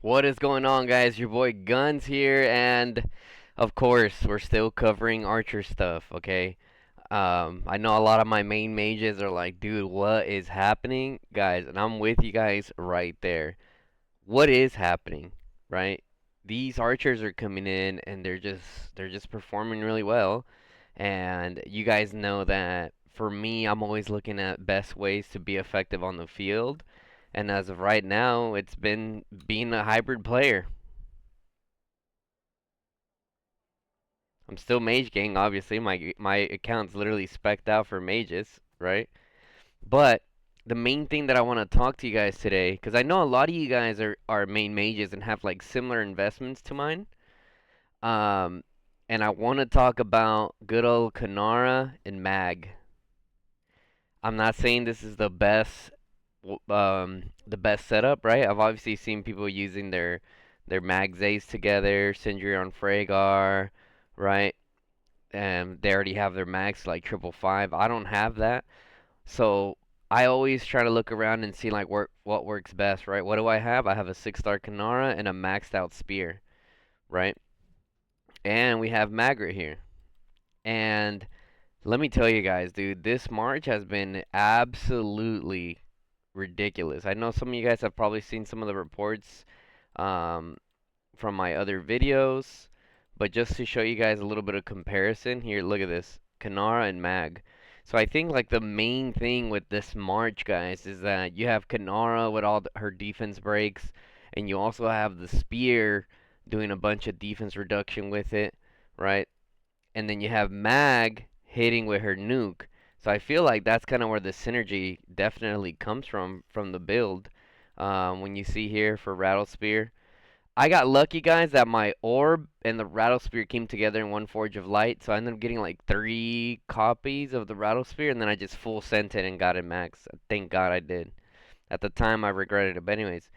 What is going on, guys? Your boy Guns here, and of course, we're still covering Archer stuff, okay? I know a lot of my main mages are like, dude, what is happening? Guys, and I'm with you guys right there. What is happening, right? These archers are coming in and they're just performing really well. And you guys know that for me, I'm always looking at best ways to be effective on the field. And as of right now, it's been being a hybrid player. I'm still Mage Gang, obviously. My account's literally spec'd out for mages, right? But the main thing that I want to talk to you guys today, because I know a lot of you guys are main mages and have like similar investments to mine. Um, and I want to talk about good old Kinnara and Mag. I'm not saying this is the best setup, right? I've obviously seen people using their Mag Zays together, Sindri on Frhagar, right? And they already have their max like triple five. I don't have that, so I always try to look around and see like what works best, right? What do I have? I have a 6-star Kinnara and a maxed out spear, right? And we have Maggrat here. And let me tell you guys, dude, this March has been absolutely ridiculous. I know some of you guys have probably seen some of the reports um, from my other videos, but just to show you guys a little bit of comparison, here, look at this, Kinnara and Mag. So I think like the main thing with this March, guys, is that you have Kinnara with all her defense breaks, and you also have the spear doing a bunch of defense reduction with it, right? And then you have Mag hitting with her nuke. So I feel like that's kind of where the synergy definitely comes from the build. When you see here for Rattle Spear, I got lucky, guys, that my orb and the rattle spear came together in one Forge of Light, so I ended up getting like 3 copies of the rattle spear, and then I just full sent it and got it max. Thank God I did. At the time, I regretted it, but anyways.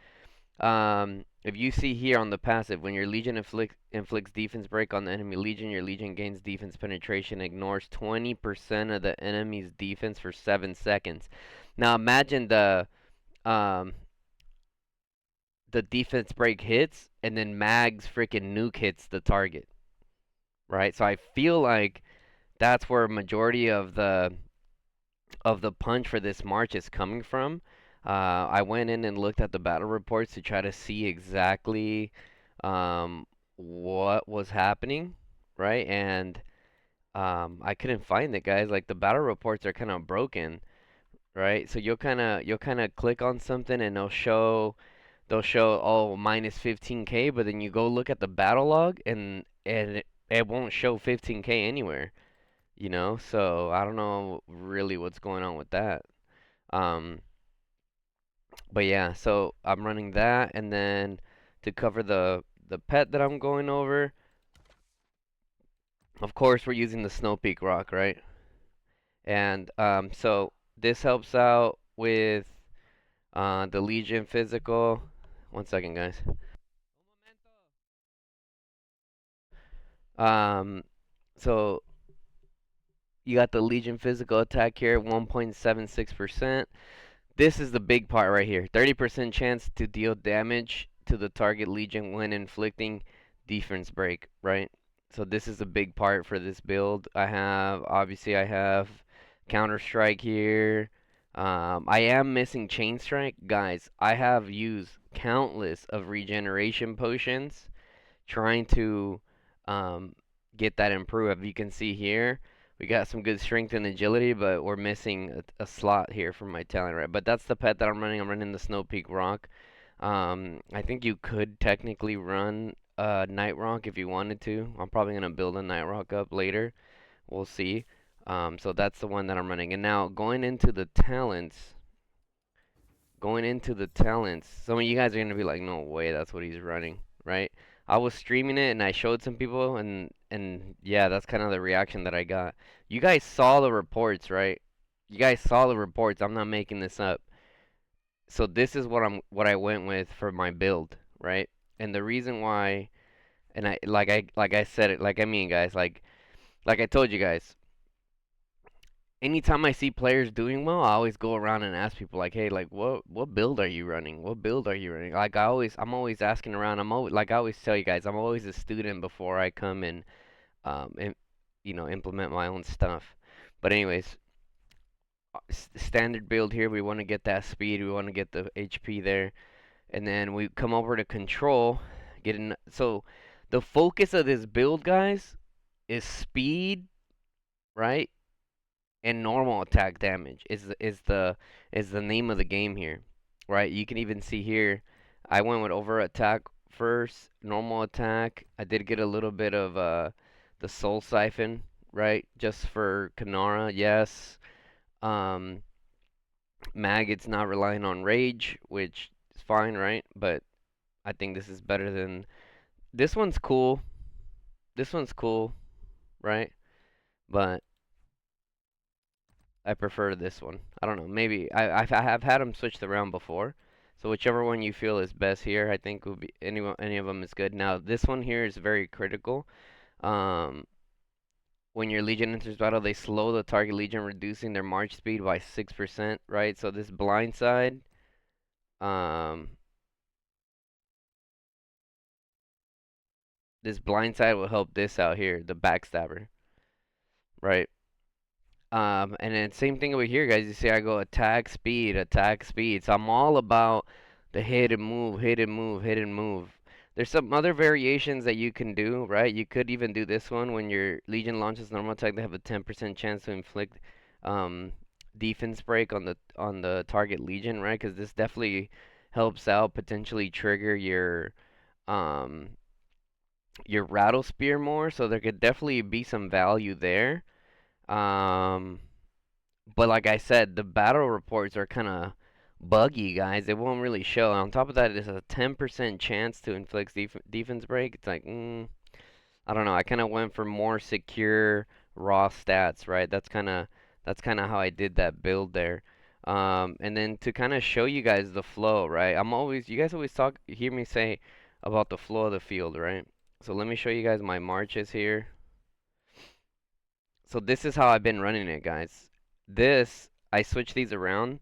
If you see here on the passive, when your Legion inflicts defense break on the enemy Legion, your Legion gains defense penetration, ignores 20% of the enemy's defense for 7 seconds. Now imagine um, the defense break hits, and then Mag's freaking nuke hits the target, right? So I feel like that's where a majority of the punch for this March is coming from. I went in and looked at the battle reports to try to see exactly um, what was happening, right? And I couldn't find it, guys. Like the battle reports are kind of broken, right? So you'll kind of click on something and they'll show oh minus 15k, but then you go look at the battle log and it won't show 15k anywhere, you know? So I don't know really what's going on with that. Um, but yeah, so I'm running that, and then to cover the pet that I'm going over, of course we're using the Snow Peak rock, right? And so this helps out with the Legion physical. One second, guys. Um, so you got the Legion physical attack here, 1.76%. This is the big part right here. 30% chance to deal damage to the target Legion when inflicting defense break, right? So this is a big part for this build. Obviously I have Counter Strike here. I am missing Chain Strike. Guys, I have used countless of regeneration potions trying to um, get that improved. You can see here, we got some good strength and agility, but we're missing a slot here for my talent, right? But that's the pet that I'm running. I'm running the Snow Peak Rock. I think you could technically run Night Rock if you wanted to. I'm probably gonna build a Night Rock up later. We'll see. So that's the one that I'm running. And now going into the talents, some of you guys are gonna be like, no way, that's what he's running, right? I was streaming it and I showed some people and yeah, that's kind of the reaction that I got. You guys saw the reports, right? You guys saw the reports. I'm not making this up. So this is what I went with for my build, right? And the reason why, and I said it, like I mean, guys, like I told you guys, anytime I see players doing well, I always go around and ask people like, hey, like what build are you running? What build are you running? Like I'm always asking around. I'm always like I always tell you guys, I'm always a student before I come and implement my own stuff. But anyways, standard build here. We want to get that speed. We want to get the HP there, and then we come over to control. So the focus of this build, guys, is speed, right? And normal attack damage is the name of the game here, right? You can even see here, I went with over attack first, normal attack. I did get a little bit of the soul siphon, right? Just for Kinnara, yes. Um, Maggrat's not relying on rage, which is fine, right? But I think this is better than this one's cool. This one's cool, right? But I prefer this one. I don't know. Maybe I have had them switched around before. So whichever one you feel is best here, I think would be any of them is good. Now this one here is very critical. Um, when your legion enters battle, they slow the target legion, reducing their march speed by 6%. Right. So this blind side, um, this blind side will help this out here, the backstabber. Right. And then same thing over here, guys. You see, I go attack speed, attack speed. So I'm all about the hit and move, hit and move, hit and move. There's some other variations that you can do, right? You could even do this one when your Legion launches normal attack. They have a 10% chance to inflict um, defense break on the target Legion, right? Because this definitely helps out potentially trigger um, your rattle spear more. So there could definitely be some value there. Um, but like I said, the battle reports are kind of buggy, guys. They won't really show. On top of that, there's a 10% chance to inflict defense break. It's like, I don't know. I kind of went for more secure raw stats, right? That's kind of how I did that build there. And then to kind of show you guys the flow, right? You guys always hear me say about the flow of the field, right? So let me show you guys my marches here. So this is how I've been running it, guys. I switch these around.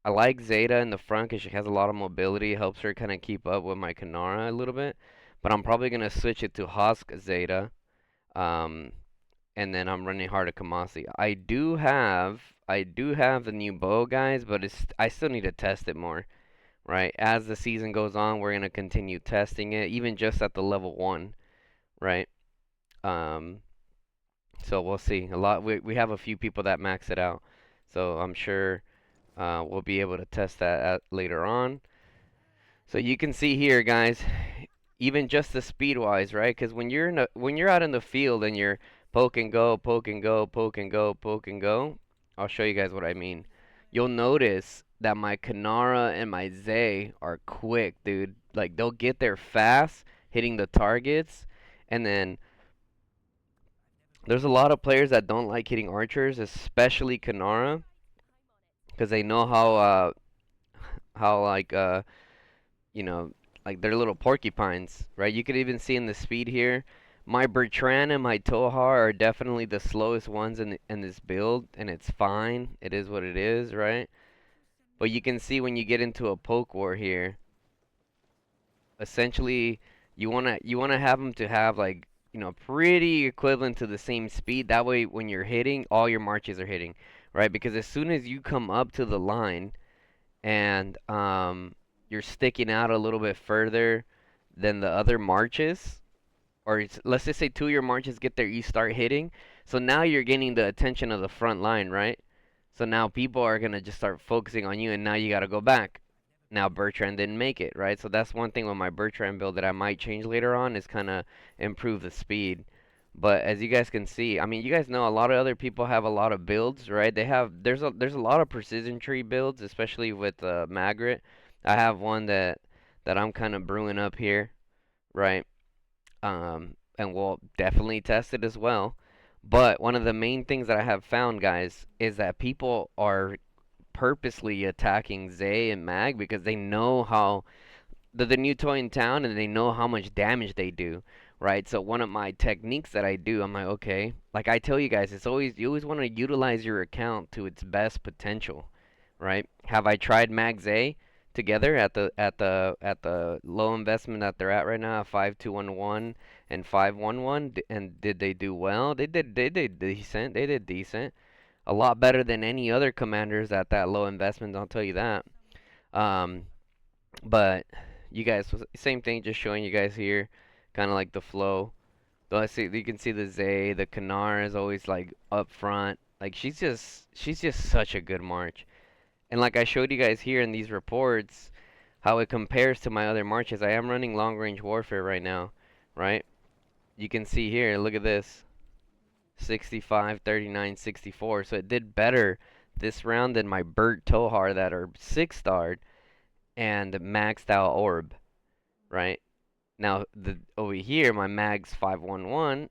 I like Zeta in the front because she has a lot of mobility. It helps her kind of keep up with my Kinnara a little bit. But I'm probably going to switch it to Husk Zeta. Um, and then I'm running Heart of Kamasi. I do have the new bow, guys, but I still need to test it more, right? As the season goes on, we're going to continue testing it, even just at the level 1, right? Um, so we'll see. We have a few people that max it out. So I'm sure we'll be able to test that later on. So you can see here, guys, even just the speed wise, right? Because when you're out in the field and you're poke and go, poke and go, poke and go, poke and go, I'll show you guys what I mean. You'll notice that my Kinnara and my Zay are quick, dude. Like they'll get there fast, hitting the targets, and then there's a lot of players that don't like hitting archers, especially Kinnara, because they know how like you know, like they're little porcupines, right? You could even see in the speed here. My Bertrand and my Tohar are definitely the slowest ones in this build, and it's fine. It is what it is, right? But you can see when you get into a poke war here, essentially you wanna have them to have like pretty equivalent to the same speed. That way, when you're hitting, all your marches are hitting, right? Because as soon as you come up to the line and you're sticking out a little bit further than the other marches, or let's just say two of your marches get there, you start hitting. So now you're getting the attention of the front line, right? So now people are gonna just start focusing on you, and now you gotta go back. Now Bertrand didn't make it, right? So that's one thing with my Bertrand build that I might change later on is kind of improve the speed. But as you guys can see, I mean, you guys know a lot of other people have a lot of builds, right? There's a lot of precision tree builds, especially with Maggrat. I have one that I'm kind of brewing up here, right? And we'll definitely test it as well. But one of the main things that I have found, guys, is that people are purposely attacking Zay and Mag because they know how they're the new toy in town and they know how much damage they do. right? So one of my techniques that I do, I'm like, okay, like I tell you guys, it's always you always want to utilize your account to its best potential, right? Have I tried Max A together at the low investment that they're at right now, 5211 and 511, and did they do well? They did decent. They did decent. A lot better than any other commanders at that low investment, I'll tell you that. Um, but you guys, same thing, just showing you guys here, kind of like the flow. Though I see you can see the Zay, the Kinnara is always like up front. Like she's just such a good march. And like I showed you guys here in these reports, how it compares to my other marches. I am running long range warfare right now, right? You can see here, look at this. 65, 39, 64. So it did better this round than my Burt Tohar that are 6-starred and maxed out orb, right? Now the over here my mag's 511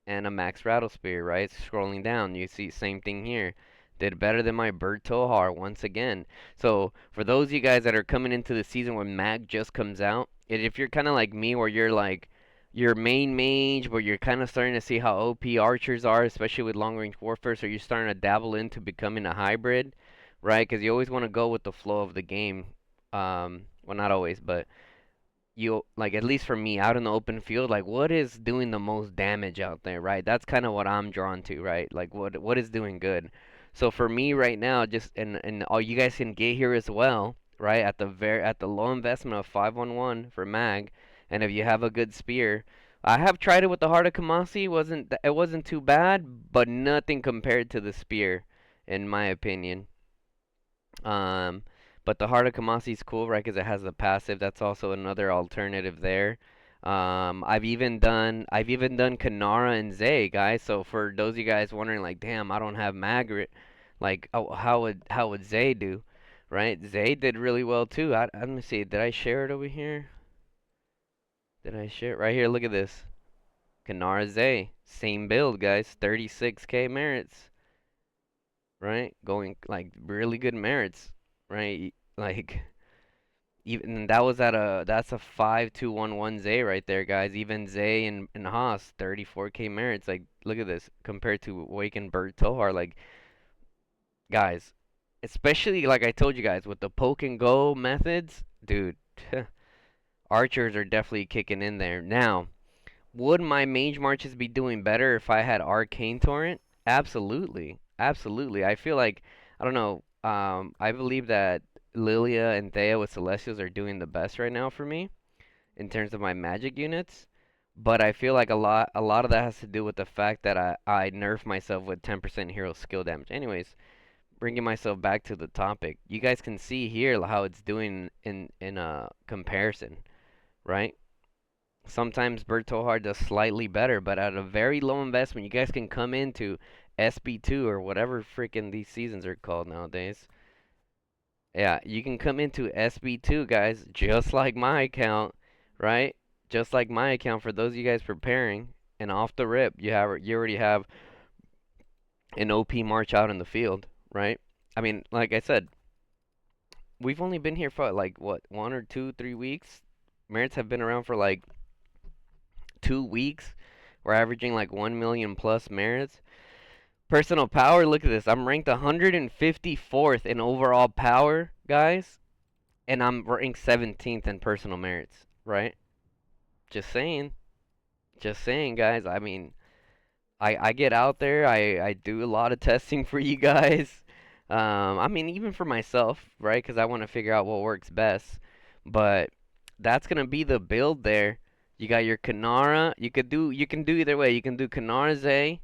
and a max rattle spear, right? Scrolling down, you see same thing here. Did better than my Bird Tohar once again. So for those of you guys that are coming into the season when mag just comes out, and if you're kind of like me, where you're like your main mage, where you're kind of starting to see how OP archers are, especially with long range warfare, so you're starting to dabble into becoming a hybrid, right? Because you always want to go with the flow of the game. Well, not always, but you like at least for me out in the open field, like what is doing the most damage out there, right? That's kind of what I'm drawn to, right? Like what is doing good. So for me right now, just and all you guys can get here as well, right? At the low investment of 511 for mag, and if you have a good spear, I have tried it with the Heart of Kamasi. It wasn't too bad, but nothing compared to the spear, in my opinion. Um, but the Heart of Kamasi is cool, right? Because it has the passive. That's also another alternative there. I've even done Kinnara and Zay, guys. So for those of you guys wondering, like, damn, I don't have Maggrat. Like, oh, how would Zay do, right? Zay did really well too. Let me see. Did I share it over here? Did I share it right here? Look at this. Kinnara Zay, same build, guys. 36k merits, right? Going like really good merits, right? Like even that's a 5211 Zay right there, guys. Even Zay and Haas 34k merits. Like look at this compared to Wake and Bert Tohar. Like guys, especially like I told you guys with the poke and go methods, dude. Archers are definitely kicking in there now. Would my mage marches be doing better if I had Arcane Torrent? Absolutely. Absolutely. I feel like I don't know, I believe that Lilia and Thea with Celestials are doing the best right now for me in terms of my magic units. But I feel like a lot of that has to do with the fact that I nerf myself with 10% hero skill damage. Anyways, bringing myself back to the topic. You guys can see here how it's doing in a comparison, right? Sometimes Bertohard does slightly better, but at a very low investment, you guys can come into SB2 or whatever freaking these seasons are called nowadays. Yeah, you can come into SB2, guys, just like my account, right? Just like my account for those of you guys preparing, and off the rip, you already have an OP march out in the field, right? I mean, like I said, we've only been here for like what, 1 or 2, 3 weeks. Merits have been around for like 2 weeks. We're averaging like 1 million plus merits. Personal power, look at this. I'm ranked 154th in overall power, guys, and I'm ranked 17th in personal merits, right? Just saying. Just saying, guys. I mean, I get out there. I do a lot of testing for you guys. I mean, even for myself, right? Because I want to figure out what works best. But that's gonna be the build there. You got your Kinnara. You can do either way. You can do Kinnara Zay,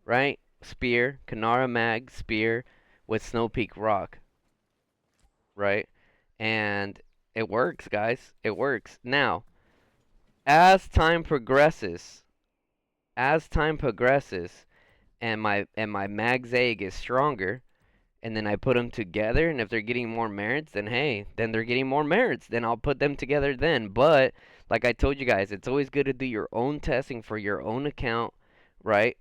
right? Spear, Kinnara Mag, Spear with Snow Peak Rock, right? And it works, guys. It works. Now, as time progresses, as time progresses, and my Mag Zay gets stronger, and then I put them together, and if they're getting more merits, then hey, then they're getting more merits. Then I'll put them together then. But like I told you guys, it's always good to do your own testing for your own account, right?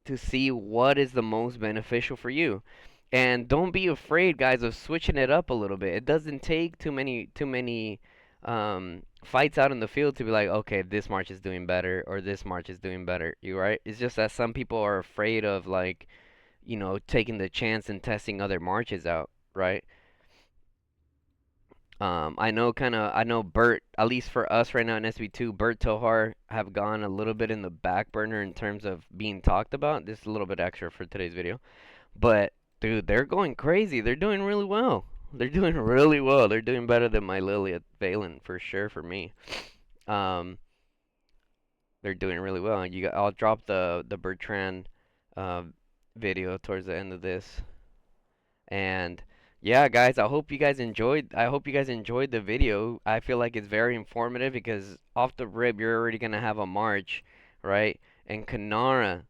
To see what is the most beneficial for you. And don't be afraid, guys, of switching it up a little bit. It doesn't take too many fights out in the field to be like, okay, this march is doing better or this march is doing better. You right? It's just that some people are afraid of like, taking the chance and testing other marches out, right? I know Bert, at least for us right now in SB2, Bert Tohar have gone a little bit in the back burner in terms of being talked about. This is a little bit extra for today's video. But, dude, they're going crazy. They're doing really well. They're doing really well. They're doing better than my Lily at Valen, for sure, for me. Um, they're doing really well. I'll drop the Bertrand uh, video towards the end of this. And yeah, guys, I hope you guys enjoyed the video. I feel like it's very informative because off the rip you're already gonna have a march, right? And Kinnara,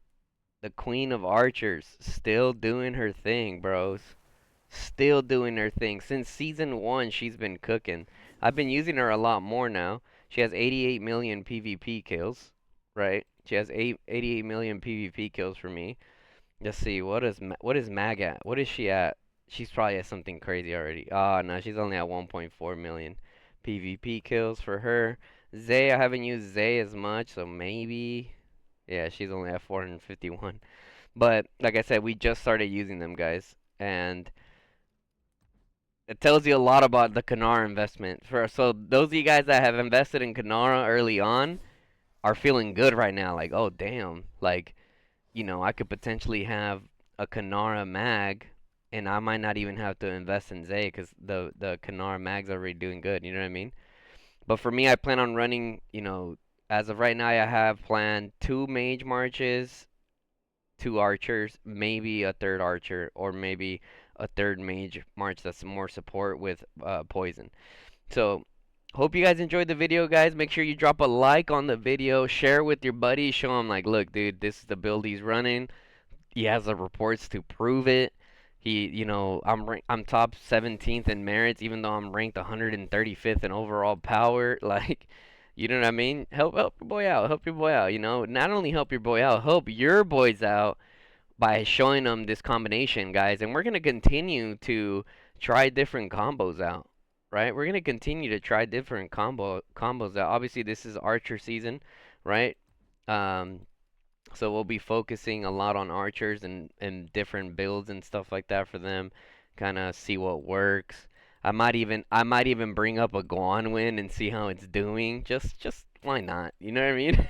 the queen of archers, still doing her thing, bros. Still doing her thing. Since season 1 she's been cooking. I've been using her a lot more now. She has 88 million PvP kills, right? She has 88 million PvP kills for me. Let's see, what is Mag at? What is she at? She's probably at something crazy already. Oh no, she's only at 1.4 million PvP kills for her. Zay, I haven't used Zay as much, so maybe. Yeah, she's only at 451. But like I said, we just started using them, guys, and it tells you a lot about the Kinnara investment. So those of you guys that have invested in Kinnara early on are feeling good right now. Like, oh damn, like I could potentially have a Kinnara mag, and I might not even have to invest in Zay because the Kinnara mag's already doing good. You know what I mean? But for me, I plan on running. As of right now, I have planned 2 mage marches, 2 archers, maybe a third archer, or maybe a third mage march that's more support with poison. So. Hope you guys enjoyed the video, guys. Make sure you drop a like on the video, share with your buddies, show them like, look, dude, this is the build he's running. He has the reports to prove it. I'm top 17th in merits, even though I'm ranked 135th in overall power. Like, you know what I mean? Help your boy out. Help your boy out. Not only help your boy out, help your boys out by showing them this combination, guys. And we're gonna continue to try different combos out. Right? We're gonna continue to try different combos out. Obviously, this is Archer season, right? Um, so we'll be focusing a lot on archers and different builds and stuff like that for them. Kind of see what works. I might even bring up a Guanwin and see how it's doing. Just why not? You know what I mean?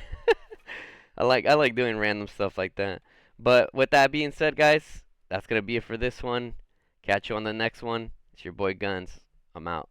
I like doing random stuff like that. But with that being said, guys, that's gonna be it for this one. Catch you on the next one. It's your boy Guns. I'm out.